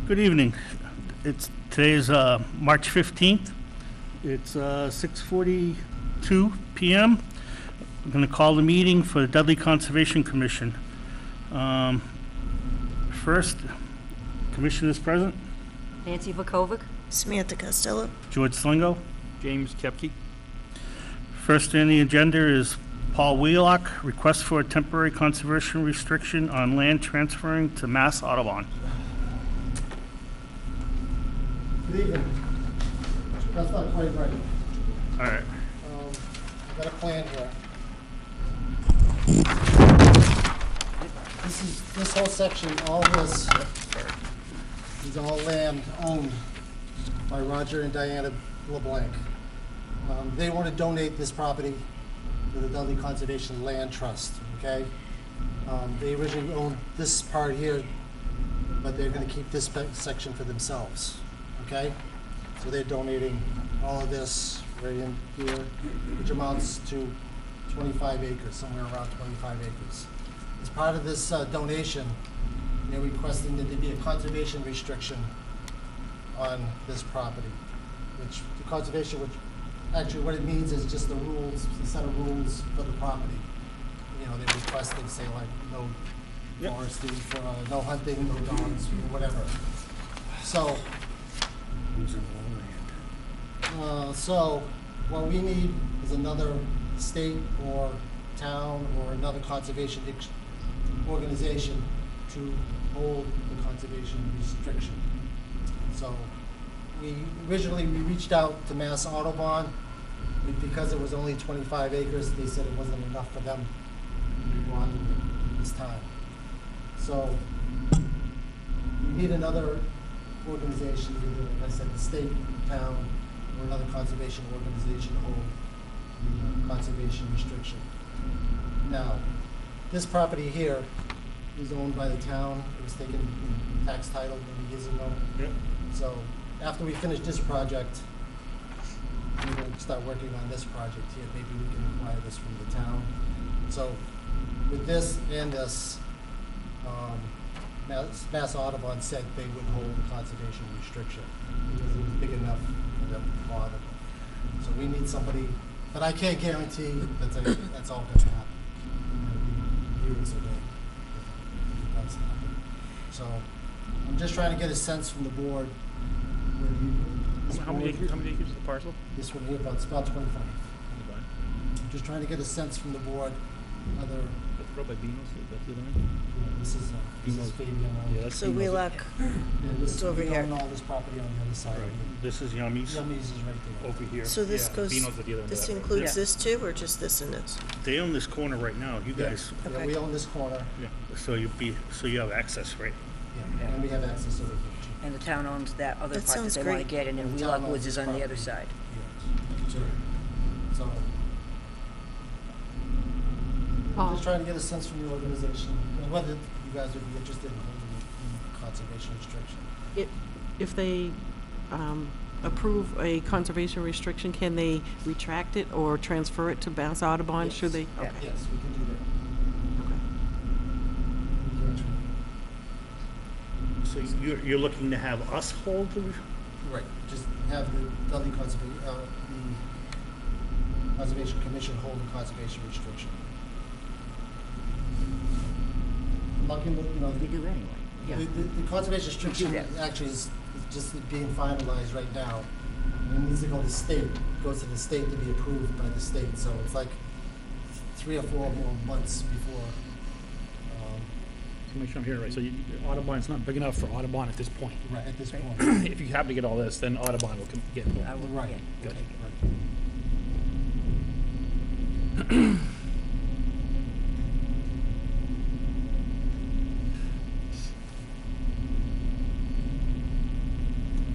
Good evening. Today is March 15th. It's 6:42 p.m. I'm going to call the meeting for the Dudley Conservation Commission. First, commissioners present. Nancy Vukovic. Samantha Costello. George Slingo. James Kepke. First on the agenda is Paul Wheelock, request for a temporary conservation restriction on land transferring to Mass Audubon. Good evening. That's not quite right. All right. I've got a plan here. This whole section, all this is all land owned by Roger and Diana LeBlanc. They want to donate this property to the Dudley Conservation Land Trust, okay? They originally owned this part here, but they're going to keep this section for themselves, okay? So they're donating all of this right in here, which amounts to 25 acres, somewhere around 25 acres. As part of this donation, they're requesting that there be a conservation restriction on this property, which the conservation, which actually what it means is just the rules, the set of rules for the property. You know, they're requesting, say, like no foresting, no hunting, no dogs, whatever. So, so what we need is another state or town or another conservation organization to hold the conservation restriction. So we reached out to Mass Audubon. Because it was only 25 acres, they said it wasn't enough for them to go on this time. So we need another organization, either, like I said, the state, town, or another conservation organization to hold the conservation restriction. Now, this property here is owned by the town. It was taken in tax title many years ago. Yep. So after we finish this project, we will start working on this project here. Maybe we can acquire this from the town. So with this and this, Mass Audubon said they would hold the conservation restriction because it was big enough for them to bother. So we need somebody, but I can't guarantee that's all going to happen. Years away if it does happen. So I'm just trying to get a sense from the board. How many acres is the parcel? This one here, it's about 25. I'm just trying to get a sense from the board whether. That's run by Beano's, that's the other one? Yeah, this is Fabian. Yeah, that's So Wheelock, This it's over we here. own all this property on the other side. Right. This is Yummy's. Yummy's is right there. over here. So this Yeah, goes, Beano's at the other end of this that road. includes Yeah. this too, or just this and this? They own this corner right now. You Yeah. guys, Yeah, Okay. we own this corner. yeah. So you have access, right? Yeah, and we have access over here too. And the town owns that other That part that sounds they want to great. get, and then The town Wheelock owns Woods this is on the other property. side. Yeah. So I'm just trying to get a sense from the organization and whether you guys would be interested in holding the conservation restriction. If they approve a conservation restriction, can they retract it or transfer it to Mass Audubon? Yes. Should they? Yeah. Okay. Yes, we can do that. Okay. So you're looking to have us hold the. Right, just have the Dudley Conservation, the Conservation Commission hold the conservation restriction. I'm not gonna, you know, We do anyway. Yeah. the conservation restriction that. actually is just being finalized right now. And it needs to go to the state, goes to the state to be approved by the state, so it's like 3 or 4 more months before. To make sure I'm hearing right, so Audubon's not big enough for Audubon at this point. Right, at this Right. point. If you happen to get all this, then Audubon will get involved. I will, Right. yeah. Good.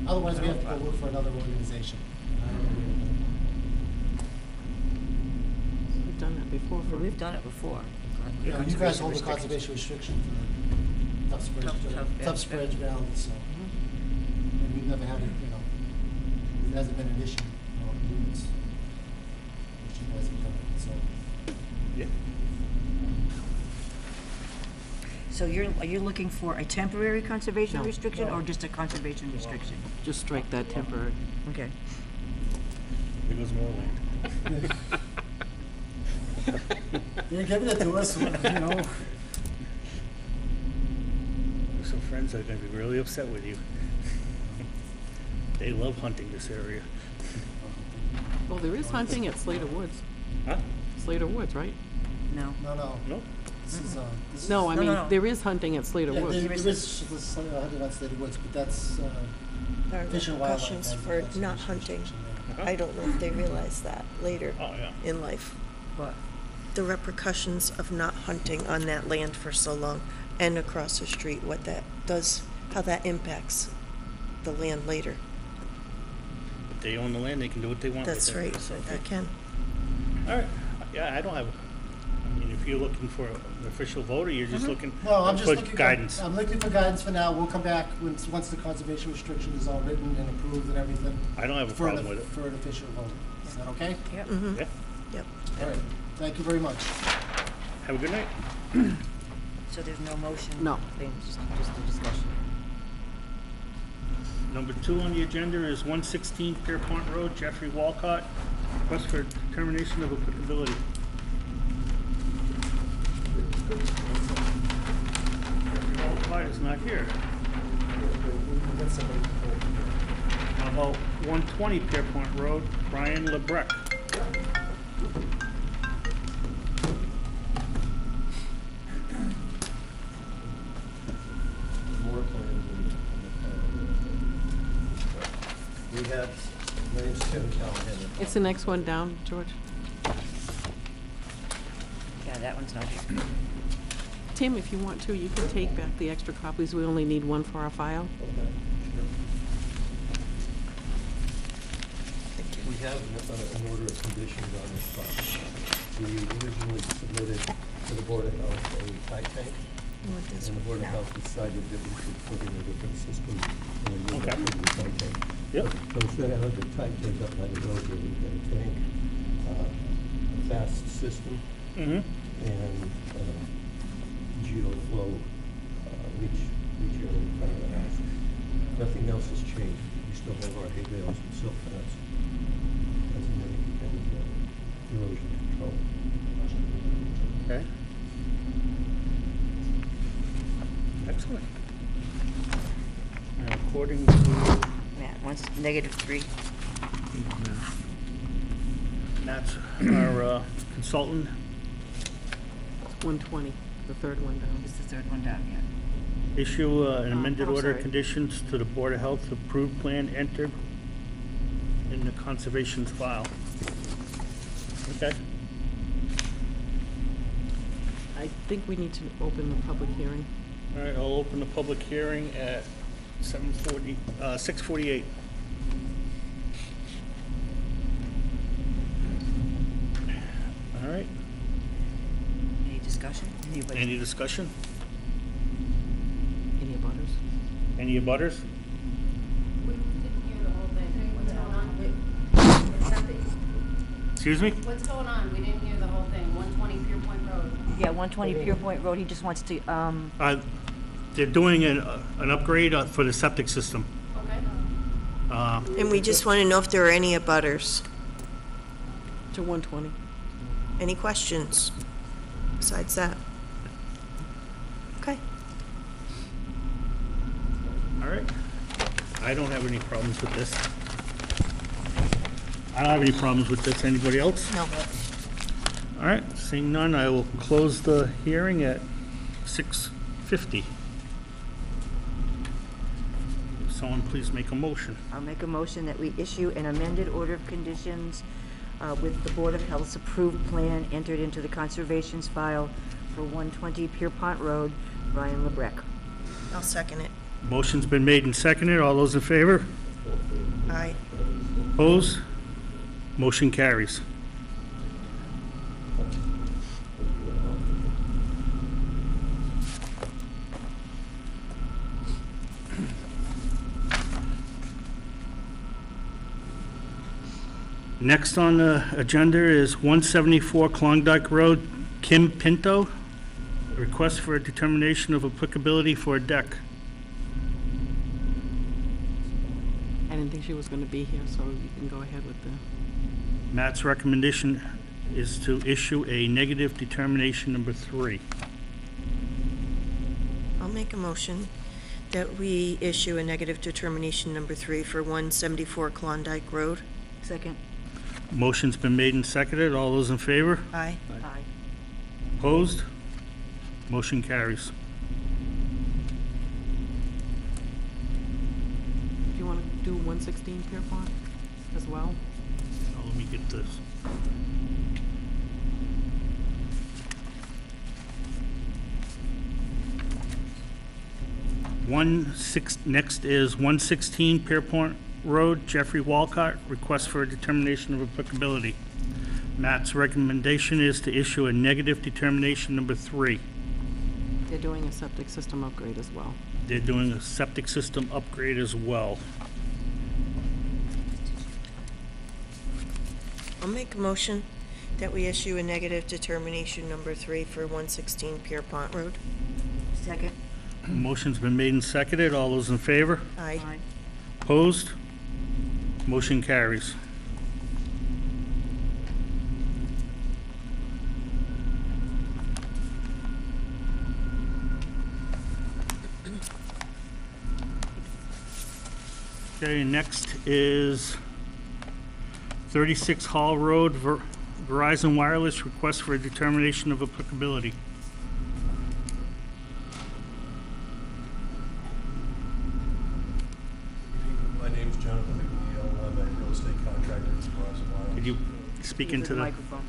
Otherwise, we have to go look for another organization. We've done that before. Well, we've done it before. You know, you guys hold the conservation restriction for the Tough Spread Valley, so. And we've never had it, you know, it hasn't been an issue, you know, units, which you guys have done, so. Yeah. So are you looking for a temporary conservation No. restriction or just a conservation restriction? Just strike that temporary. Okay. There goes more land. You're giving it to us, you know. Some friends are gonna be really upset with you. They love hunting this area. Well, there is hunting at Slater Woods. Huh? Slater Woods, right? No. No. Nope. This is, this is- No, I No, mean, no, no. there is hunting at Slater Yeah, Woods. there is hunting on State Woods, but that's There are Fish and Wildlife. repercussions has a for conservation not hunting. restriction there. I don't know if they realize that later Oh, yeah. in life. What? The repercussions of not hunting on that land for so long and across the street, what that does, how that impacts the land later. If they own the land, they can do what they want with it. That's right, So, they can. all right. Yeah, I don't have, I mean, if you're looking for an official vote, or you're just looking No, I'm just for looking guidance. I'm looking for guidance for now. We'll come back once the conservation restriction is all written and approved and everything. I don't have a problem with it. For an official vote. Is that okay? Yep. Yeah. Yep. All right. Thank you very much. Have a good night. So there's no motion? No. Thing, just a discussion. Number 2 on the agenda is 116 Pierpont Road, Jeffrey Walcott, request for determination of applicability. Jeffrey Walcott is not here. How about 120 Pierpont Road, Brian LeBrecq? More plans we have, my name's Tim Callahan. It's the next one down, George. Yeah, that one's not here. Tim, if you want to, you can take back the extra copies. We only need one for our file. Okay, sure. We have an order of conditions on this project. We originally submitted to the Board of Health a tight tank, You want this and the one? Board of Health decided that we should put in a different system and we Okay. went with the tight tank. Yep. So instead of having the tight tank up by the road, we've got a tank, a fast system, Mm-hmm. and geoflow reach area in front of the house. Nothing else has changed. We still have our hay bales and silk fence as erosion control. Okay. Excellent. And according to Matt, one's -3. Matt's our consultant, 120, the third one down. It's the third one down, yeah. issue an amended oh, order of sorry. conditions to the Board of Health approved plan entered in the conservation's file. Okay. I think we need to open the public hearing. All right, I'll open the public hearing at 6:48. All right, Any discussion? Anybody? any discussion? Any abutters? Any abutters? We didn't hear the whole thing. What's going on? What's happening? Excuse me? What's going on? We didn't hear the whole thing. 120 Pierpoint Road. Yeah, 120 Pierpoint Road, he just wants to, They're doing an upgrade for the septic system. Okay. And we just want to know if there are any abutters. To 120. Any questions besides that? Okay. All right. I don't have any problems with this. I don't have any problems with this. Anybody else? No. All right, seeing none, I will close the hearing at 6:50. Someone please make a motion. I'll make a motion that we issue an amended order of conditions with the Board of Health's approved plan entered into the conservation's file for 120 Pierpont Road, Brian LeBrecq. I'll second it. Motion's been made and seconded. All those in favor? Aye. Opposed? Motion carries. Next on the agenda is 174 Klondike Road, Kim Pinto, Request for a determination of applicability for a deck. I didn't think she was going to be here, so you can go ahead with the, Matt's recommendation is to issue a negative determination number 3. I'll make a motion that we issue a negative determination number 3 for 174 Klondike Road. Second. Motion's been made and seconded. All those in favor? Aye. Aye. Opposed? Motion carries. do you want to do 116 Pierpont as well? Now, let me get this. Next is 116 Pierpont Road, Jeffrey Walcott, request for a determination of applicability. Matt's recommendation is to issue a negative determination number 3. They're doing a septic system upgrade as well. They're doing a septic system upgrade as well. I'll make a motion that we issue a negative determination number 3 for 116 Pierpont Road. Second. Motion's been made and seconded. All those in favor? Aye. Opposed? Motion carries. Okay, next is 36 Hall Road, Verizon Wireless, request for a determination of applicability. My name's Jonathan McNeil. I'm a real estate contractor with Verizon Wireless. Could you speak into the... microphone.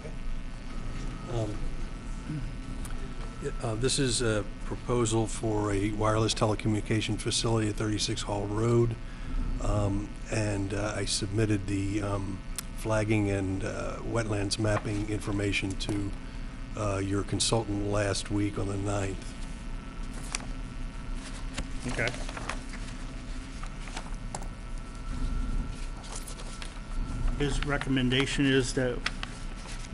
This is a proposal for a wireless telecommunication facility at 36 Hall Road. And I submitted the flagging and wetlands mapping information to your consultant last week on the 9th. Okay. His recommendation is that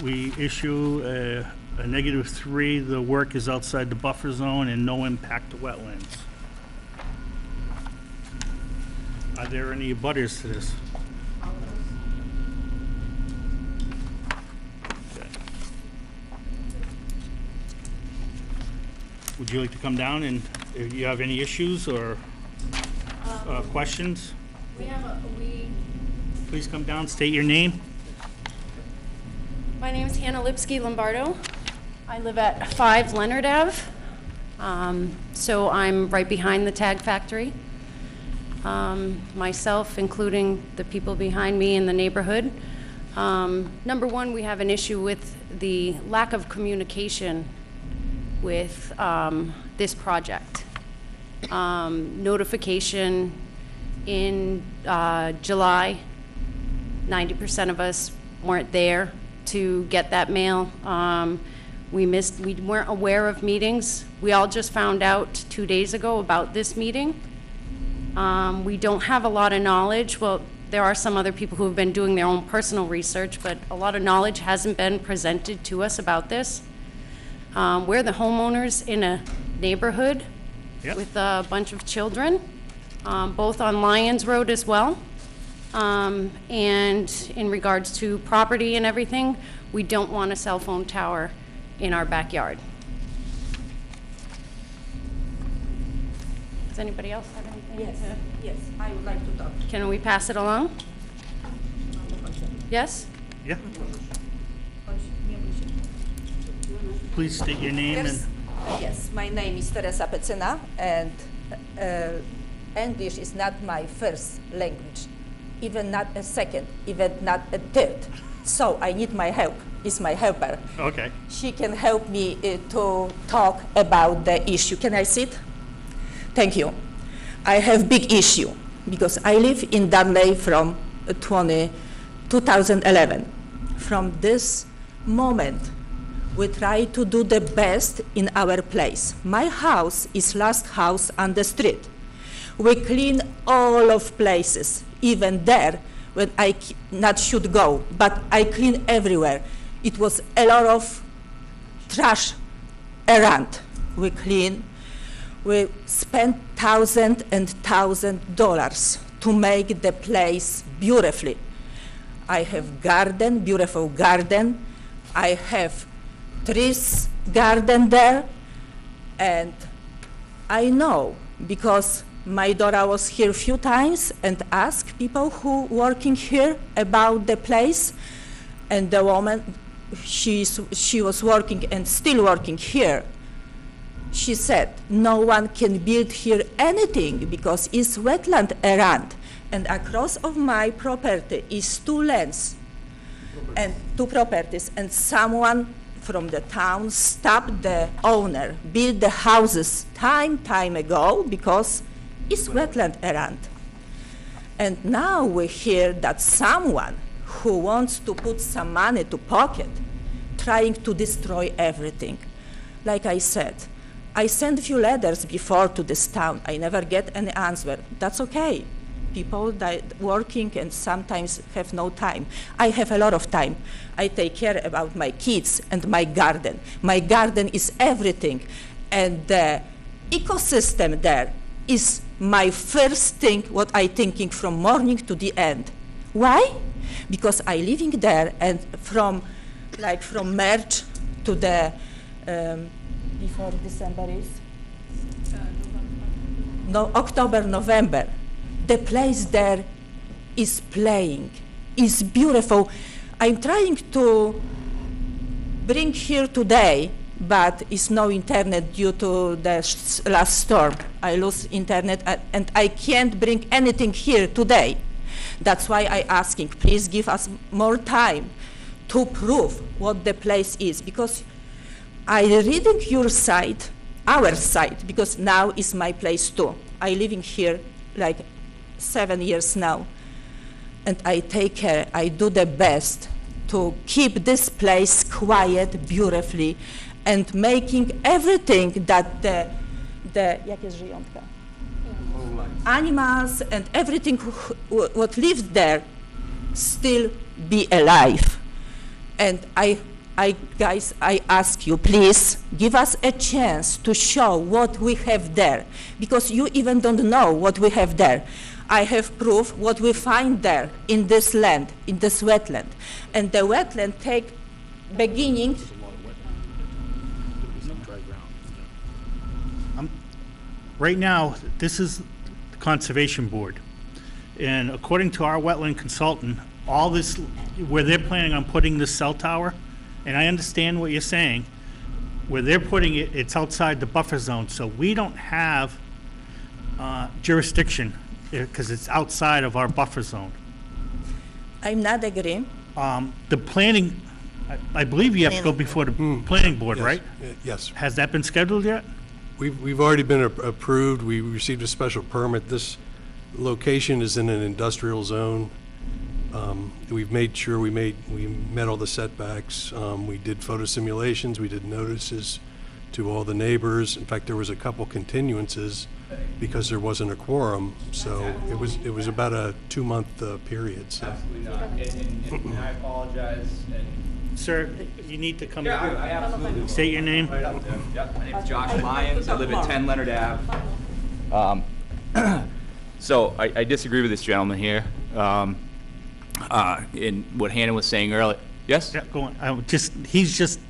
we issue a -3. The work is outside the buffer zone and no impact to wetlands. Are there any abutters to this? Okay. Would you like to come down and if you have any issues or questions? Please come down, state your name. My name is Hannah Lipsky Lombardo. I live at 5 Leonard Ave. So I'm right behind the tag factory. Myself, including the people behind me in the neighborhood. Number one, we have an issue with the lack of communication with this project. Notification in July, 90% of us weren't there to get that mail. We weren't aware of meetings. We all just found out 2 days ago about this meeting. We don't have a lot of knowledge. Well, there are some other people who have been doing their own personal research, but a lot of knowledge hasn't been presented to us about this. We're the homeowners in a neighborhood Yep. with a bunch of children, both on Lyons Road as well. And in regards to property and everything, we don't want a cell phone tower in our backyard. Does anybody else have anything to? Yes, I would like to talk. Can we pass it along? Yes? Yeah. Please state your name and... Yes, my name is Teresa Pecina, and English is not my first language, even not a second, even not a third. So I need my help. Is my helper. Okay. She can help me to talk about the issue. Can I sit? Thank you. I have big issue because I live in Dudley from 2011. From this moment, we try to do the best in our place. My house is last house on the street. We clean all of places, even there when I not should go, but I clean everywhere. It was a lot of trash around. we clean. We spend $1,000 to make the place beautifully. I have garden, beautiful garden. I have trees garden there, and I know because my daughter was here a few times and asked people who working here about the place, and the woman, she was working and still working here. She said, no one can build here anything because it's wetland around. And across of my property is two lands and two properties. And someone from the town stopped the owner, build the houses time ago because it's wetland around. And now we hear that someone who wants to put some money to pocket, trying to destroy everything. Like I said, I sent a few letters before to this town. I never get any answer. That's okay. People that working and sometimes have no time. I have a lot of time. I take care about my kids and my garden. My garden is everything. And the ecosystem there is my first thing, what I thinking from morning to the end. Why? Because I living there, and from March to the, before December is? No, October, November. The place there is playing, is beautiful. I'm trying to bring here today, but it's no internet due to the last storm. I lose internet and I can't bring anything here today. That's why I asking, please give us more time to prove what the place is, because I reading your site, our site, because now is my place too. I living here like 7 years now, and I take care, I do the best to keep this place quiet, beautifully, and making everything that the jakie zwierzątka? Animals and everything what lives there still be alive. And I guys, I ask you, please give us a chance to show what we have there, because you even don't know what we have there. I have proof what we find there in this land, in this wetland. And the wetland take beginning. Right now, this is the Conservation Board. And according to our wetland consultant, all this, where they're planning on putting this cell tower, and I understand what you're saying, where they're putting it, it's outside the buffer zone, so we don't have jurisdiction because it's outside of our buffer zone. I'm not agreeing. The planning, I believe you have to go before the planning board, Yes, right? Yes. Has that been scheduled yet? We've already been approved. We received a special permit. This location is in an industrial zone. We've made sure we met all the setbacks. We did photo simulations. We did notices to all the neighbors. In fact, there was a couple continuances because there wasn't a quorum. So it was about a 2-month period. So. Absolutely not. And I apologize. And Sir, you need to come. yeah, I absolutely. State your name. Right up there. Yep. My name's Josh Lyons. I live at 10 Leonard Ave. So I disagree with this gentleman here. In what Hannah was saying earlier. Yes? Yeah, go on. He's just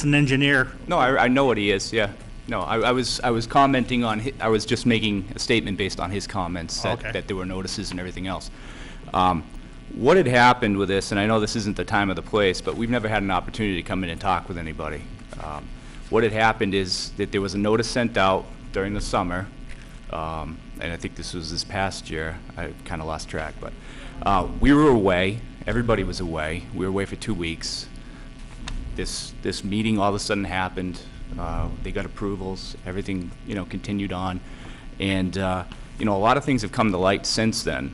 an engineer. No, I know what he is. Yeah. No, I was commenting on. I was just making a statement based on his comments that there were notices and everything else. What had happened with this, and I know this isn't the time or the place, but we've never had an opportunity to come in and talk with anybody. What had happened is that there was a notice sent out during the summer, and I think this was this past year. I kind of lost track, but we were away. Everybody was away. We were away for 2 weeks. This meeting all of a sudden happened. They got approvals. Everything, continued on, and a lot of things have come to light since then.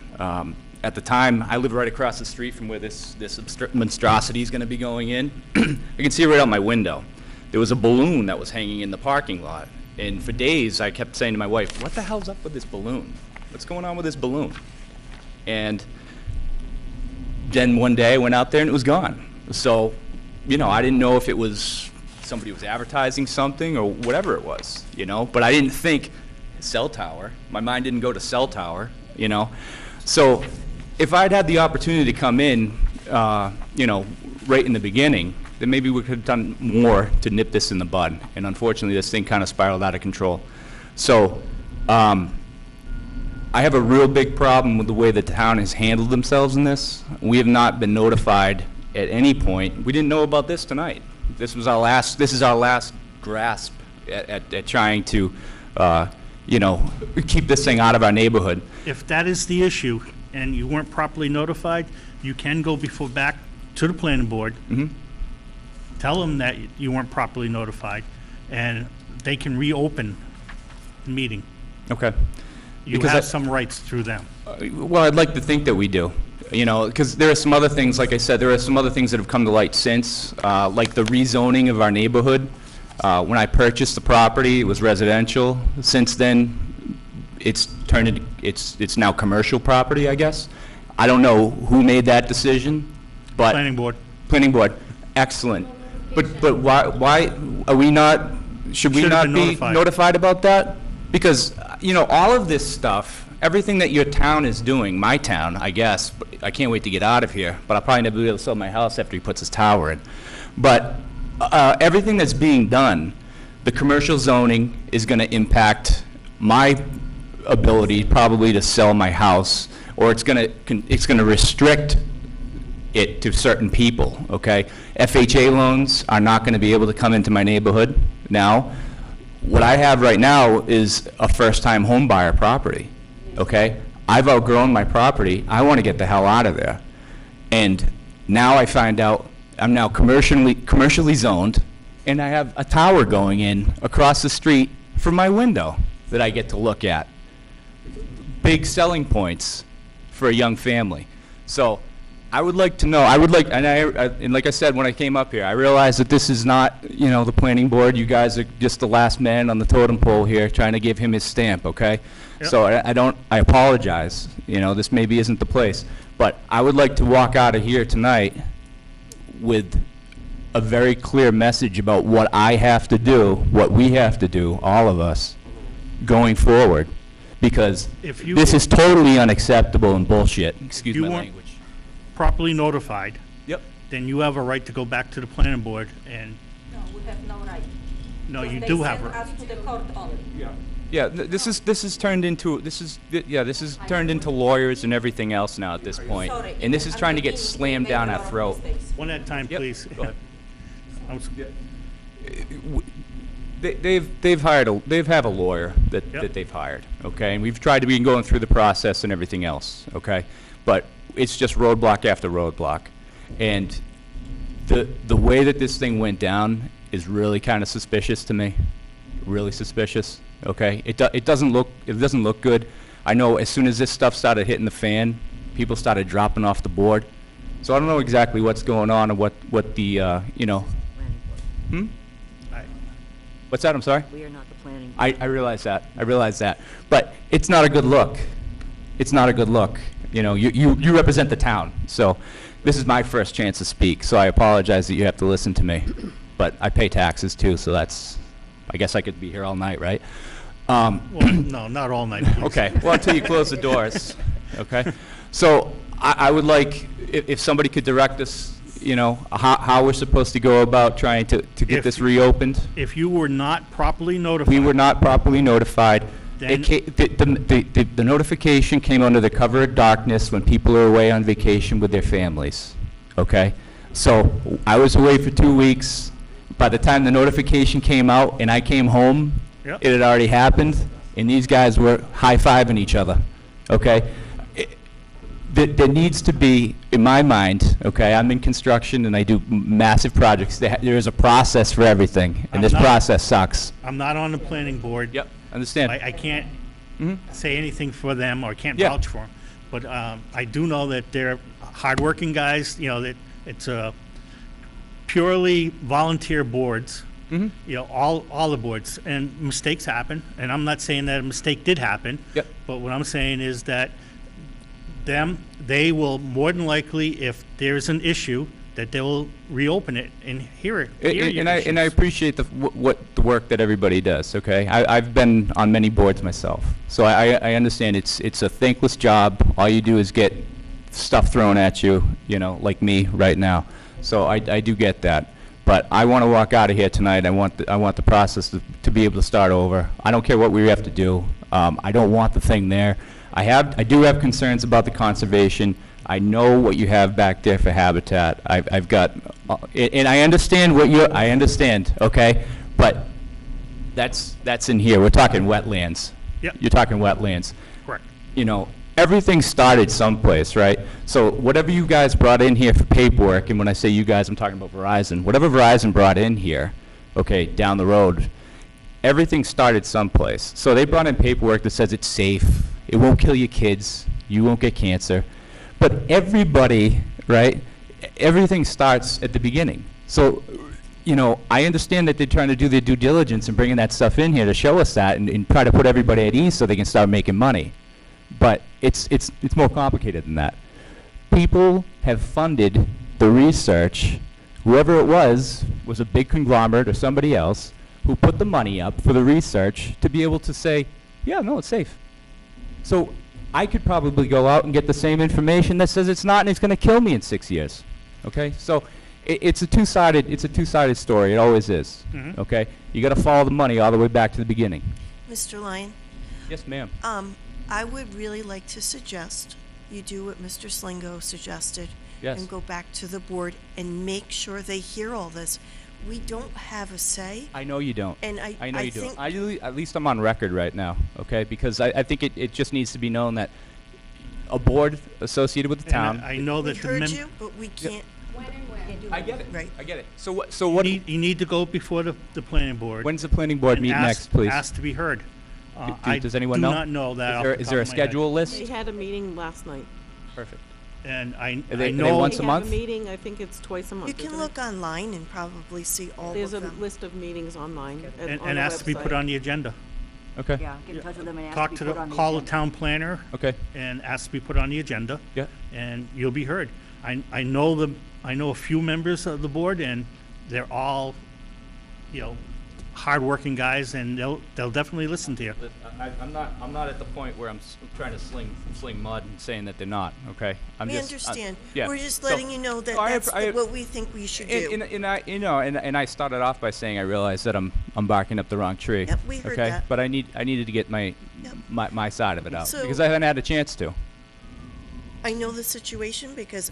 At the time, I live right across the street from where this monstrosity is going to be going in. I can see it right out my window. There was a balloon that was hanging in the parking lot, and for days I kept saying to my wife, "What the hell's up with this balloon? What's going on with this balloon?" And then one day I went out there and it was gone. So, I didn't know if it was somebody was advertising something or whatever it was, you know? But I didn't think cell tower. My mind didn't go to cell tower, you know? So if I'd had the opportunity to come in, you know, right in the beginning, then maybe we could have done more to nip this in the bud. And unfortunately, this thing kind of spiraled out of control. So I have a real big problem with the way the town has handled themselves in this. We have not been notified at any point. We didn't know about this tonight. This is our last grasp at trying to, you know, keep this thing out of our neighborhood. If that is the issue and you weren't properly notified, you can go back to the planning board. Tell them that you weren't properly notified, and they can reopen the meeting. Okay. You Because have some rights through them. Well, I'd like to think that we do, you know, because there are some other things, like I said, there are some other things that have come to light since, like the rezoning of our neighborhood. When I purchased the property, it was residential. Since then, it's turned into, it's now commercial property, I guess. I don't know who made that decision, but. Planning board. Planning board, excellent. But why are we not, should we Should have not been be notified. notified about that? Because, you know, all of this stuff, everything that your town is doing, my town, I guess, but I can't wait to get out of here, but I'll probably never be able to sell my house after he puts his tower in. But everything that's being done, the commercial zoning is going to impact my ability probably to sell my house, or it's going to restrict it to certain people, okay? FHA loans are not going to be able to come into my neighborhood now. What I have right now is a first-time home buyer property, okay? I've outgrown my property. I want to get the hell out of there. And now I find out I'm now commercially zoned, and I have a tower going in across the street from my window that I get to look at. Big selling points for a young family. So I would like to know, and like I said, when I came up here, I realized that this is not, you know, the planning board. You guys are just the last man on the totem pole here trying to give him his stamp, okay? Yep. So I apologize, you know, this maybe isn't the place. But I would like to walk out of here tonight with a very clear message about what I have to do, what we have to do, all of us, going forward. Because If you this is totally unacceptable and bullshit. Excuse you my weren't- language. properly notified, Yep. then you have a right to go back to the planning board and, No, we have no right. no, you do have a. us to the court only. Yeah, this is turned into turned into lawyers and everything else now at this point. Sorry, And this is at trying to the get beginning, slammed we made down a our lot of throat. mistakes. One at a time, Yep, please. go ahead. I'm s- They have a lawyer Yep. that they've hired, okay? And we've been going through the process and everything else, okay? But it's just roadblock after roadblock. And the way that this thing went down is really kind of suspicious to me, really suspicious, okay? It doesn't look good. I know as soon as this stuff started hitting the fan, people started dropping off the board. So I don't know exactly what's going on and what the, you know, Planning board. I- what's that, I'm sorry? We are not the planning board. I realize that. I realize that. But it's not a good look. It's not a good look. You know, you represent the town. So this is my first chance to speak, so I apologize that you have to listen to me. But I pay taxes too, so I guess I could be here all night, right? Well, no, not all night, please. Okay, well, until you close the doors, okay? So I would like, if somebody could direct us, you know, how we're supposed to go about trying to get If- this reopened. If you were not properly notified. We were not properly notified. Then- The notification came under the cover of darkness when people are away on vacation with their families, okay? So I was away for 2 weeks. By the time the notification came out and I came home, Yep. it had already happened, and these guys were high-fiving each other, okay? There needs to be, in my mind, okay, I'm in construction and I do massive projects. There is a process for everything, and this I'm not- process sucks. I'm not on the planning board. Yep, understand. I can't Mhm. say anything for them or can't Yeah. vouch for them. But I do know that they're hardworking guys, you know, that it's purely volunteer boards. Mhm. You know, all the boards, and mistakes happen, and I'm not saying that a mistake did happen. Yep. But what I'm saying is that they will more than likely, if there's an issue, that they'll reopen it and hear it. hear your And I issues. appreciate the the work that everybody does. Okay, I've been on many boards myself, so I understand it's a thankless job. All you do is get stuff thrown at you, like me right now. So I do get that. But I want to walk out of here tonight. I want the process to be able to start over. I don't care what we have to do. I don't want the thing there. I do have concerns about the conservation. I know what you have back there for habitat. I've got, and I understand I understand, okay? But that's in here. We're talking wetlands. Yep. You're talking wetlands. Correct. Everything started someplace, right? So whatever you guys brought in here for paperwork, and when I say you guys, I'm talking about Verizon, whatever Verizon brought in here, okay, down the road, everything started someplace. So they brought in paperwork that says it's safe, it won't kill your kids, you won't get cancer. But everybody, right, everything starts at the beginning. So, I understand that they're trying to do their due diligence and bringing that stuff in here to show us that and try to put everybody at ease so they can start making money. But it's more complicated than that. People have funded the research. Whoever it was a big conglomerate or somebody else who put the money up for the research to be able to say, yeah, no, it's safe. So I could probably go out and get the same information that says it's not and it's going to kill me in 6 years. Okay? So it's a two-sided story. It always is. Mhm. Okay? You got to follow the money all the way back to the beginning. Mr. Lyon, Yes, ma'am. I would really like to suggest you do what Mr. Slingo suggested. Yes. And go back to the board and make sure they hear all this. We don't have a say. I know you don't. And I know you don't. think- At least I'm on record right now, okay? Because I think it just needs to be known that a board associated with the And town. I know We that the heard you, but we can't, When and where? I get it. Right. I get it. So what? you need to go before the planning board. When's the planning board and meet ask- next, please? Ask to be heard. Does anyone know? I do not know that off the Is there a top of my head. schedule They list? had a meeting last night. Perfect. And I Are they know. once They a have month? a meeting, I think it's twice a month. you can isn't it? look online and probably see all There's a of them. list of meetings online and on And the ask to be put website. on the agenda. Okay. Yeah, get in touch with them and ask Talk to to be put on the call the agenda. town planner Okay. and ask to be put on the agenda. Yeah. And you'll be heard. I know a few members of the board, and they're all, hardworking guys, and they'll definitely listen to you. I'm not at the point where I'm trying to sling mud and saying that they're not. Okay. We understand. yeah. We're just So- letting you know that No, that's what we think we should do. And I started off by saying I realized that I'm barking up the wrong tree. Yep, we heard okay? that. But I needed to get my Yep. my side of it out So- because I haven't had a chance to. I know the situation because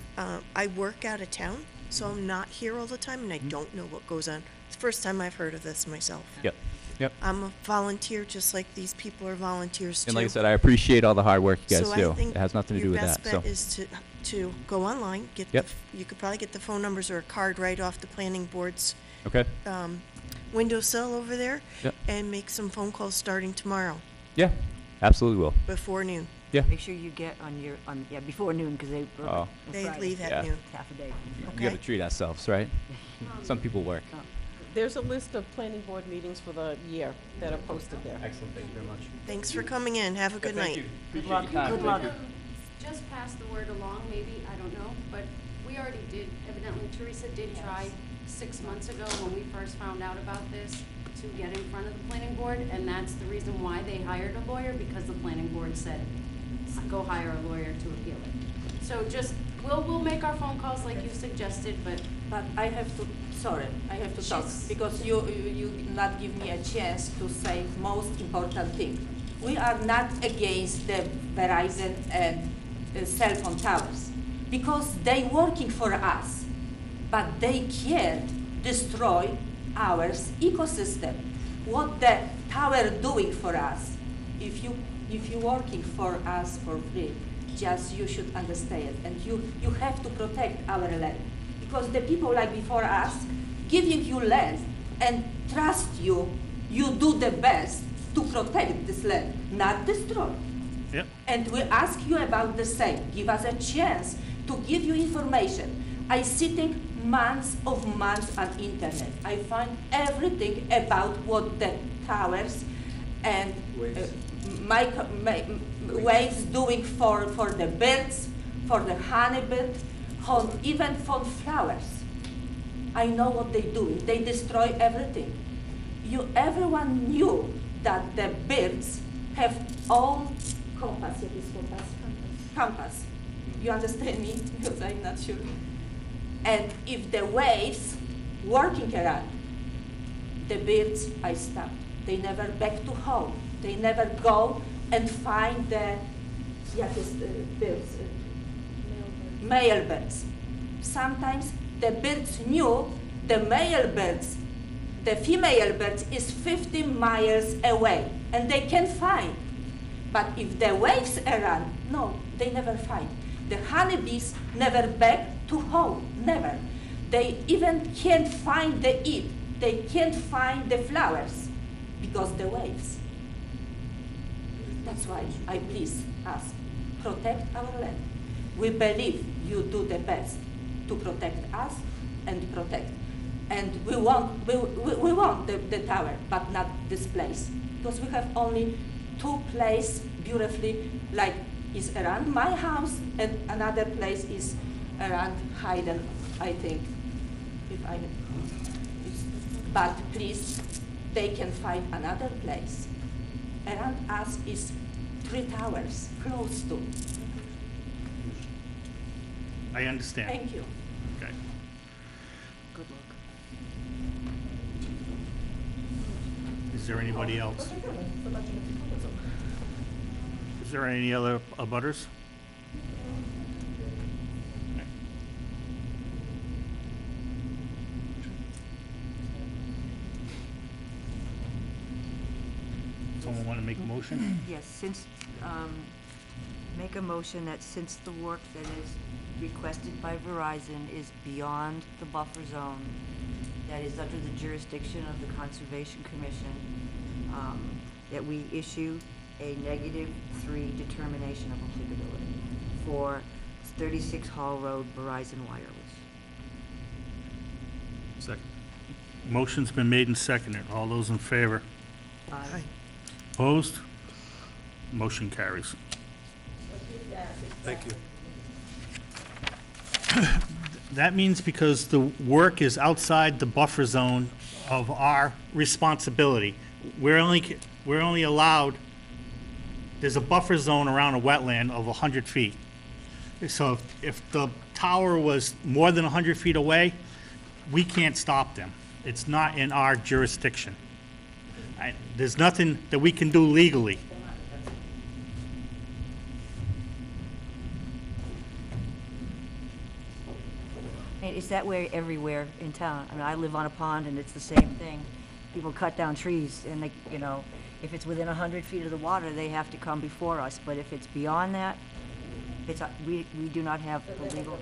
I work out of town, so I'm not here all the time, and I don't know what goes on. It's the first time I've heard of this myself. Yep. Yep. I'm a volunteer, just like these people are volunteers too. And like I said, I appreciate all the hard work you guys So do. I think It has nothing to do with that. your best bet is to go online, get Yep. you could probably get the phone numbers or a card right off the planning board's Okay. windowsill over there, Yep. and make some phone calls starting tomorrow Yeah. Absolutely will. before noon. Yeah. Make sure you get before noon, because they. Oh. on They Friday. leave at Yeah. noon. Half a day. We got to Okay. treat ourselves, right? Some people work. There's a list of planning board meetings for the year that are posted there. Excellent. Thank you very much. Thanks for coming in. Have a good night. Good luck. Good luck. Just pass the word along, maybe, I don't know, but we already did, evidently Teresa did try 6 months ago when we first found out about this to get in front of the planning board, and that's the reason why they hired a lawyer, because the planning board said, go hire a lawyer to appeal it. So just, we'll make our phone calls like you suggested, but But I have to talk, She's- because you not give me a chance to say most important thing. We are not against the Verizon and cell phone towers, because they working for us, but they can't destroy our ecosystem. What the tower doing for us? If you working for us for free, just you should understand, and you have to protect our land. Because the people like before us giving you land and trust you do the best to protect this land, not destroy. Yep. And we ask you about the same. Give us a chance to give you information. I sitting months on internet. I find everything about what the towers and waves doing for the birds, for the honeybird, even for flowers. I know what they do. They destroy everything. Everyone knew that the birds have own compass. What is compass? Compass. You understand me? Because I'm not sure. And if the waves working around, the birds I stop. They never back to home. They never go and find the birds, male birds. Sometimes the birds knew the male birds, the female birds is 50 miles away, and they can find. But if the waves around, no, they never find. The honeybees never back to home, never. They even can't find the eat. They can't find the flowers because the waves. That's why I please ask, protect our land. We believe you do the best to protect us and protect. And we want the tower, but not this place. Because we have only 2 places beautifully, like is around my house, and another place is around Hayden, I think. But please, they can find another place. Around us is 3 towers, close to. I understand. Thank you. Okay. Good luck. Is there anybody else? Is there any other abutters? Someone want to make a motion? Yes, make a motion that since the work that is requested by Verizon is beyond the buffer zone, that is under the jurisdiction of the Conservation Commission, that we issue a -3 determination of applicability for 36 Hall Road Verizon Wireless. Second. Motion's been made and seconded. All those in favor? Aye. Opposed? Motion carries. Thank you. That means because the work is outside the buffer zone of our responsibility, we're only allowed, there's a buffer zone around a wetland of 100 feet. So if the tower was more than 100 feet away, we can't stop them. It's not in our jurisdiction. There's nothing that we can do legally. And it's that way everywhere in town. I mean, I live on a pond, and it's the same thing. People cut down trees, and they, if it's within 100 feet of the water, they have to come before us. But if it's beyond that, we do not have the legal.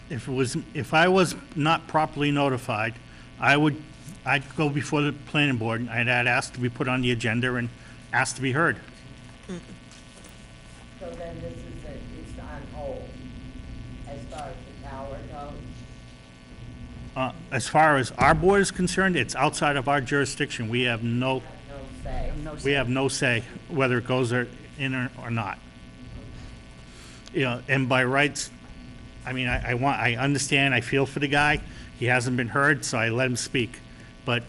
If I was not properly notified, I'd go before the planning board, and I'd ask to be put on the agenda and ask to be heard. So then this is it's on hold as far as the tower goes? As far as our board is concerned, it's outside of our jurisdiction. We have no say whether it goes in or not. And by rights, I mean, I understand, I feel for the guy. He hasn't been heard, so I let him speak. But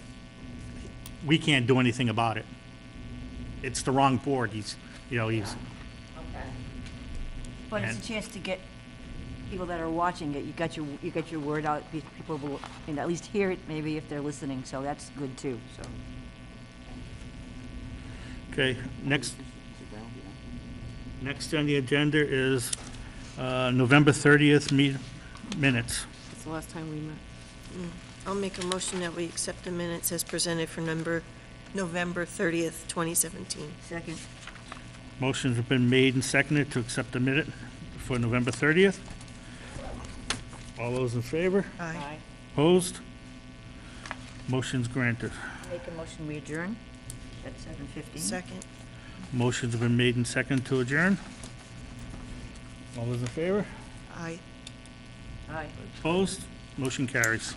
we can't do anything about it. It's the wrong board. He's. Okay. But it's a chance to get people that are watching it. You got your word out. People will, at least hear it, maybe if they're listening. So that's good too. So. Okay. Next on the agenda is November 30th minutes. That's the last time we met. I'll make a motion that we accept the minutes as presented for November 30th, 2017. Second. Motions have been made and seconded to accept the minute for November 30th. All those in favor? Aye. Opposed? Motion's granted. Make a motion, we adjourn at 7:15. Second. Motions have been made and seconded to adjourn. All those in favor? Aye. Aye. Opposed? Motion carries.